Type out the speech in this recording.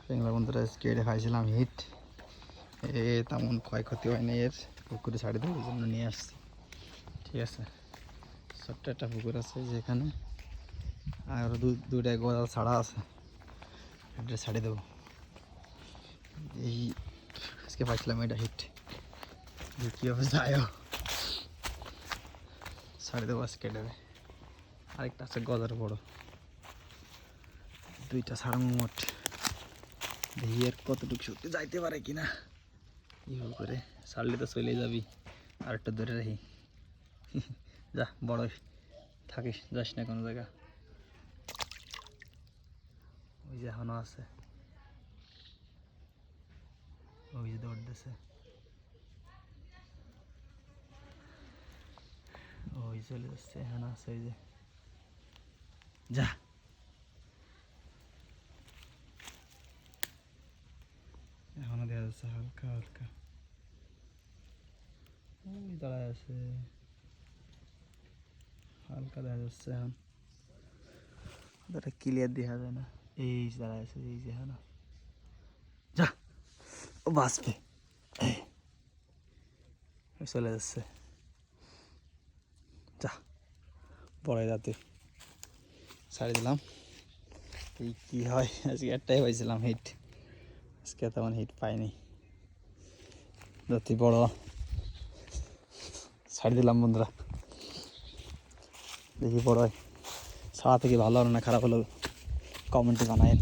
বাংলা বন্ধুরা আজকে খাইছিলাম হিট। তেমন ক্ষয়ক্ষতি হয়নি, এর পুকুরে ছাড়ি দেওয়ার জন্য নিয়ে আসছি। ঠিক আছে, ছোট্ট একটা পুকুর আছে যেখানে, আর দুইটা গোয়াল ছাড়া আছে, এটা ছাড়ি দেবো। এই আজকে পাইছিলাম এটা হিট, কী অবস্থা আয়ো ছাড়ি দেবো আজকে এটারে। আরেকটা আছে গজার বড়, দুইটা ছাড়া মোট। দেখি আর কতটুকু সত্যি যাইতে পারে কিনা। এইভাবে করে ছাড়লে তো চলে যাবি, আর একটা ধরে রাখি। যা বড় থাকিস, যাস না কোনো জায়গা। ওই যে এখনো আছে, ওই যে দৌড়তেছে, ওই চলে যাচ্ছে, এখনো আছে ওই যে। যা এখনো দেখা যাচ্ছে হালকা হালকা, ওই দাঁড়ায় আছে, হালকা দেখা যাচ্ছে। এখন ক্লিয়ার দেখা যায় না, এই দাঁড়ায় আছে, এই যে এখনো। যা ও বাঁচবে, চলে যাচ্ছে। যা বড় যাতে ছাড়ি দিলাম। এই কী হয়, আজকে একটাই পাইছিলাম হিট, আজকে তেমন হিট পাইনি। যত বড় ছাড়ি দিলাম বন্ধুরা, দেখি বড় হয়। ছাড়া থেকে ভালো হলো না খারাপ হলো কমেন্টে জানায়েন।